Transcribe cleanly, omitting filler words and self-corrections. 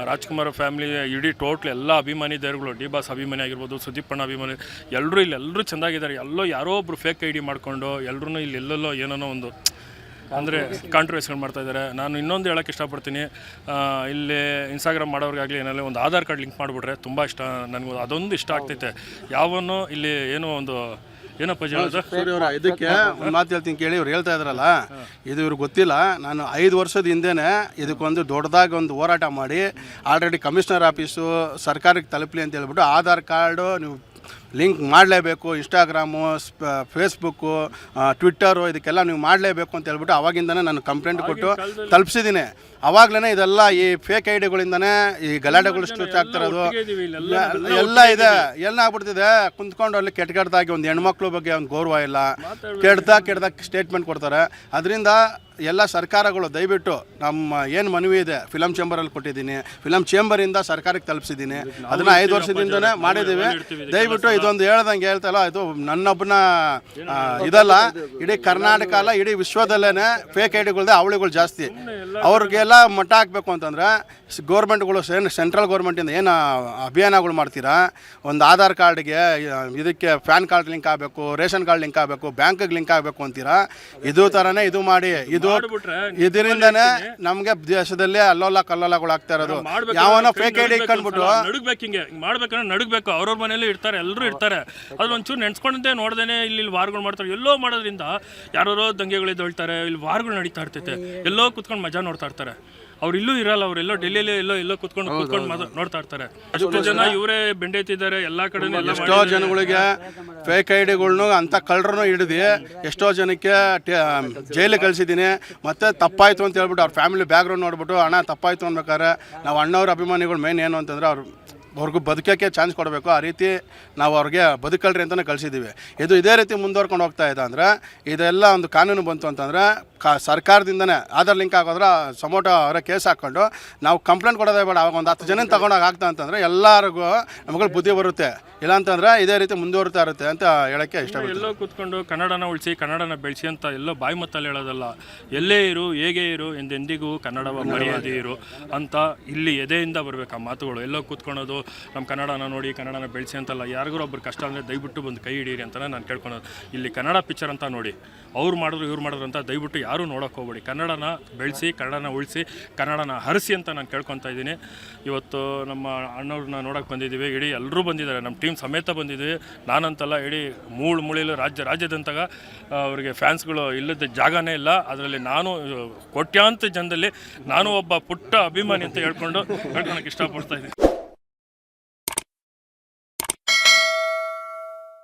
Rajkumar family ಇಡೀ total ಎಲ್ಲ ಅಭಿಮಾನಿ ದೇವರುಗಳು, ಡಿ ಬಾಸ್ ಅಭಿಮಾನಿ ಆಗಿರ್ಬೋದು, ಸುದೀಪ್ ಅಣ್ಣ ಅಭಿಮಾನಿ, ಎಲ್ಲರೂ ಇಲ್ಲಿ ಎಲ್ಲರೂ ಚೆಂದಾಗಿದ್ದಾರೆ. ಯಾರೋ ಒಬ್ಬರು ಫೇಕ್ ಐ ಡಿ ಮಾಡ್ಕೊಂಡು ಎಲ್ಲರೂ ಇಲ್ಲಿ ಎಲ್ಲೆಲ್ಲೋ ಏನೋ ಒಂದು ಅಂದರೆ ಕಾಂಟ್ರವರ್ಸಿಗಳು ಮಾಡ್ತಾಯಿದ್ದಾರೆ. ನಾನು ಇನ್ನೊಂದು ಹೇಳೋಕ್ಕೆ ಇಷ್ಟಪಡ್ತೀನಿ, ಇಲ್ಲಿ ಇನ್ಸ್ಟಾಗ್ರಾಮ್ ಮಾಡೋರಿಗಾಗಲಿ ಏನಾಗಲಿ ಒಂದು ಆಧಾರ್ ಕಾರ್ಡ್ ಲಿಂಕ್ ಮಾಡಿಬಿಟ್ರೆ ತುಂಬ ಇಷ್ಟ. ನನಗೂ ಅದೊಂದು ಇಷ್ಟ ಆಗ್ತೈತೆ. ಯಾವನು ಇಲ್ಲಿ ಏನೋ ಒಂದು ಏನಪ್ಪ ಸೂರ್ಯವರ ಇದಕ್ಕೆ ಒಂದು ಮಾತು ಹೇಳ್ತೀನಿ ಕೇಳಿ. ಇವ್ರು ಹೇಳ್ತಾ ಇದ್ರಲ್ಲ, ಇದು ಇವ್ರಿಗೆ ಗೊತ್ತಿಲ್ಲ. ನಾನು 5 ವರ್ಷದ ಹಿಂದೆನೇ ಇದಕ್ಕೊಂದು ದೊಡ್ಡದಾಗಿ ಒಂದು ಹೋರಾಟ ಮಾಡಿ ಆಲ್ರೆಡಿ ಕಮಿಷನರ್ ಆಫೀಸು ಸರ್ಕಾರಕ್ಕೆ ತಲುಪಲಿ ಅಂತ ಹೇಳ್ಬಿಟ್ಟು ಆಧಾರ್ ಕಾರ್ಡು ನೀವು ಲಿಂಕ್ ಮಾಡಲೇಬೇಕು, ಇನ್ಸ್ಟಾಗ್ರಾಮು, ಫೇಸ್ಬುಕ್ಕು, ಟ್ವಿಟ್ಟರು ಇದಕ್ಕೆಲ್ಲ ನೀವು ಮಾಡಲೇಬೇಕು ಅಂತ ಹೇಳ್ಬಿಟ್ಟು ಅವಾಗಿಂದನೇ ನಾನು ಕಂಪ್ಲೇಂಟ್ ಕೊಟ್ಟು ತಲುಪಿಸಿದ್ದೀನಿ. ಅವಾಗಲೇ ಇದೆಲ್ಲ ಈ ಫೇಕ್ ಐ ಡಿಗಳಿಂದನೇ ಈ ಗಲಾಟೆಗಳು ಸ್ವಿಚ್ ಆಗ್ತಿರೋದು ಎಲ್ಲ ಇದೆ. ಎಲ್ಲ ಆಗ್ಬಿಡ್ತಿದೆ. ಕುಂತ್ಕೊಂಡು ಅಲ್ಲಿ ಕೆಟ್ಟದಾಗಿ ಒಂದು ಹೆಣ್ಮಕ್ಳು ಬಗ್ಗೆ ಒಂದು ಗೌರವ ಇಲ್ಲ, ಕೆಡ್ದಾಗ ಸ್ಟೇಟ್ಮೆಂಟ್ ಕೊಡ್ತಾರೆ. ಅದರಿಂದ ಎಲ್ಲ ಸರ್ಕಾರಗಳು ದಯವಿಟ್ಟು ನಮ್ಮ ಏನು ಮನವಿ ಇದೆ ಫಿಲಮ್ ಚೇಂಬರಲ್ಲಿ ಕೊಟ್ಟಿದ್ದೀನಿ, ಫಿಲಮ್ ಚೇಂಬರಿಂದ ಸರ್ಕಾರಕ್ಕೆ ತಲುಪಿಸಿದ್ದೀನಿ. ಅದನ್ನು 5 ವರ್ಷದಿಂದನೇ ಮಾಡಿದ್ದೀವಿ. ದಯವಿಟ್ಟು ಇದೊಂದು ಹೇಳ್ತಲ್ಲ, ಇದು ನನ್ನೊಬ್ಬನ ಇದಲ್ಲ, ಇಡೀ ಕರ್ನಾಟಕ ಅಲ್ಲ ಇಡೀ ವಿಶ್ವದಲ್ಲೇ ಫೇಕ್ ಐ ಡಿಗಳ್ದೆ ಅವಳಿಗಳು ಜಾಸ್ತಿ. ಅವ್ರಿಗೆಲ್ಲ ಮಟ್ಟ ಹಾಕಬೇಕು ಅಂತಂದರೆ ಗೌರ್ಮೆಂಟ್ಗಳು ಸೆಂಟ್ರಲ್ ಗೌರ್ಮೆಂಟಿಂದ ಏನು ಅಭಿಯಾನಗಳು ಮಾಡ್ತೀರಾ, ಒಂದು ಆಧಾರ್ ಕಾರ್ಡ್ಗೆ ಇದಕ್ಕೆ ಪ್ಯಾನ್ ಕಾರ್ಡ್ ಲಿಂಕ್ ಆಗಬೇಕು, ರೇಷನ್ ಕಾರ್ಡ್ ಲಿಂಕ್ ಆಗಬೇಕು, ಬ್ಯಾಂಕಿಗೆ ಲಿಂಕ್ ಆಗಬೇಕು ಅಂತೀರಾ. ಇದು ಥರನೇ ಇದು ಮಾಡಿ, ಇದರಿಂದನೇ ನಮಗೆ ದೇಶದಲ್ಲಿ ಅಲ್ಲೋಲ ಕಲ್ಲೋಲಗಳು ಆಗ್ತಾ ಇರೋದು. ಯಾವನೋ ಫೇಕ್ ಐ ಡಿ ಕಂಡ್ಬಿಟ್ಟು ನಡುಗ್ಬೇಕು, ಹಿಂಗೆ ಮಾಡ್ಬೇಕಂದ್ರೆ ನಡುಗ್ಬೇಕು. ಅವ್ರವ್ರ ಮನೇಲಿ ಇರ್ತಾರೆ, ಎಲ್ಲರೂ ಇರ್ತಾರೆ. ಅದು ಒಂಚೂರು ನೆನ್ಸ್ಕೊಂಡಂತೆ ನೋಡ್ದೇನೆ ಇಲ್ಲಿ ವಾರ್ಗಳು ಮಾಡ್ತಾರೆ. ಎಲ್ಲೋ ಮಾಡೋದ್ರಿಂದ ಯಾರೋ ದಂಗೆಗಳಿದ್ದು ಹೇಳ್ತಾರೆ, ಇಲ್ಲಿ ವಾರ್ಗಳು ನಡೀತಾ ಇರ್ತೈತೆ. ಎಲ್ಲೋ ಕುತ್ಕೊಂಡು ಮಜಾ ನೋಡ್ತಾ ಇರ್ತಾರೆ. ಅವ್ರು ಇಲ್ಲೂ ಇರಲ್ಲ, ಅವರೆಲ್ಲೋ ಡೆಲ್ಲಿಯಲ್ಲಿ ಎಲ್ಲೋ ಕುತ್ಕೊಂಡು ನೋಡ್ತಾ ಇರ್ತಾರೆ. ಅಷ್ಟು ಜನ ಇವರೇ ಬೆಂಡೆತ್ತಿದ್ದಾರೆ ಎಲ್ಲ ಕಡೆ. ಎಷ್ಟೋ ಜನಗಳಿಗೆ ಫೇಕ್ ಐ ಡಿಗಳ್ನು ಅಂಥ ಕಳ್ಳರನ್ನು ಹಿಡಿದು ಎಷ್ಟೋ ಜನಕ್ಕೆ ಜೈಲಿಗೆ ಕಳಿಸಿದ್ದೀನಿ. ಮತ್ತು ತಪ್ಪಾಯಿತು ಅಂತ ಹೇಳ್ಬಿಟ್ಟು ಅವ್ರ ಫ್ಯಾಮಿಲಿ ಬ್ಯಾಕ್ಗ್ರೌಂಡ್ ನೋಡ್ಬಿಟ್ಟು ಅಣ್ಣ ತಪ್ಪಾಯಿತು ಅನ್ಬೇಕಾದ್ರೆ ನಾವು ಅಣ್ಣವ್ರ ಅಭಿಮಾನಿಗಳು ಮೇನ್ ಏನು ಅಂತಂದರೆ ಅವ್ರಿಗೂ ಬದುಕೋಕ್ಕೆ ಚಾನ್ಸ್ ಕೊಡಬೇಕು. ಆ ರೀತಿ ನಾವು ಅವ್ರಿಗೆ ಬದುಕಲ್ರಿ ಅಂತಲೇ ಕಳಿಸಿದ್ದೀವಿ. ಇದೇ ರೀತಿ ಮುಂದುವರ್ಕೊಂಡು ಹೋಗ್ತಾ ಇದೆ ಅಂದರೆ ಇದೆಲ್ಲ ಒಂದು ಕಾನೂನು ಬಂತು ಅಂತಂದರೆ ಸರ್ಕಾರದಿಂದನೇ ಆಧಾರ್ ಲಿಂಕ್ ಆಗೋದ್ರೆ ಸಮೋಟೋ ಅವರ ಕೇಸ್ ಹಾಕ್ಕೊಂಡು ನಾವು ಕಂಪ್ಲೇಂಟ್ ಕೊಡೋದೇ ಬೇಡ. ಅವಾಗ ಒಂದು 10 ಜನ ತಗೊಂಡಾಗ ಆಗ್ತಾ ಅಂತಂದರೆ ಎಲ್ಲರಿಗೂ ನಮಗಳು ಬುದ್ಧಿ ಬರುತ್ತೆ. ಇಲ್ಲಾಂತಂದರೆ ಇದೇ ರೀತಿ ಮುಂದುವರಿತಾ ಇರುತ್ತೆ ಅಂತ ಹೇಳೋಕ್ಕೆ ಇಷ್ಟಪಡ್ತೀನಿ. ಎಲ್ಲೋ ಕೂತ್ಕೊಂಡು ಕನ್ನಡನ ಉಳಿಸಿ ಕನ್ನಡನ ಬೆಳೆಸಿ ಅಂತ ಎಲ್ಲೋ ಬಾಯಿ ಮತ್ತಲ್ಲಿ ಹೇಳೋದಲ್ಲ. ಎಲ್ಲೇ ಇರು, ಹೇಗೆ ಇರು, ಎಂದೆಂದಿಗೂ ಕನ್ನಡವ ಮರ್ಯಾದೆ ಇರು ಅಂತ ಇಲ್ಲಿ ಎದೆಯಿಂದ ಬರಬೇಕು ಆ ಮಾತುಗಳು. ಎಲ್ಲೋ ಕೂತ್ಕೊಳ್ಳೋದು ನಮ್ಮ ಕನ್ನಡನ ನೋಡಿ ಕನ್ನಡನ ಬೆಳೆಸಿ ಅಂತಲ್ಲ. ಯಾರಿಗೂ ಒಬ್ರು ಕಷ್ಟ ಅಂದರೆ ದಯವಿಟ್ಟು ಬಂದು ಕೈ ಹಿಡೀರಿ ಅಂತಲೇ ನಾನು ಕೇಳ್ಕೊಳೋದು. ಇಲ್ಲಿ ಕನ್ನಡ ಪಿಕ್ಚರ್ ಅಂತ ನೋಡಿ, ಅವ್ರು ಮಾಡಿದ್ರು ಇವ್ರು ಮಾಡಿದ್ರು ಅಂತ ದಯವಿಟ್ಟು ಯಾರೂ ನೋಡೋಕೆ ಹೋಗ್ಬೇಡಿ. ಕನ್ನಡನ ಬೆಳೆಸಿ, ಕನ್ನಡನ ಉಳಿಸಿ, ಕನ್ನಡನ ಹರಿಸಿ ಅಂತ ನಾನು ಕೇಳ್ಕೊತಾ ಇದ್ದೀನಿ. ಇವತ್ತು ನಮ್ಮ ಅಣ್ಣವ್ರನ್ನ ನೋಡೋಕೆ ಬಂದಿದ್ದೀವಿ. ಇಡೀ ಎಲ್ಲರೂ ಬಂದಿದ್ದಾರೆ, ನಮ್ಮ ಟೀಮ್ ಸಮೇತ ಬಂದಿದ್ದೀವಿ. ನಾನಂತಲ್ಲ, ಇಡೀ ಮೂಲೆಯಲ್ಲಿ ರಾಜ್ಯದಂತಾಗ ಅವರಿಗೆ ಫ್ಯಾನ್ಸ್ಗಳು ಇಲ್ಲದ ಜಾಗನೇ ಇಲ್ಲ. ಅದರಲ್ಲಿ ನಾನು ಕೋಟ್ಯಾಂತರ ಜನದಲ್ಲಿ ನಾನು ಒಬ್ಬ ಪುಟ್ಟ ಅಭಿಮಾನಿ ಅಂತ ಹೇಳ್ಕೊಳಕ್ಕೆ ಇಷ್ಟಪಡ್ತಾ ಇದ್ದೀನಿ.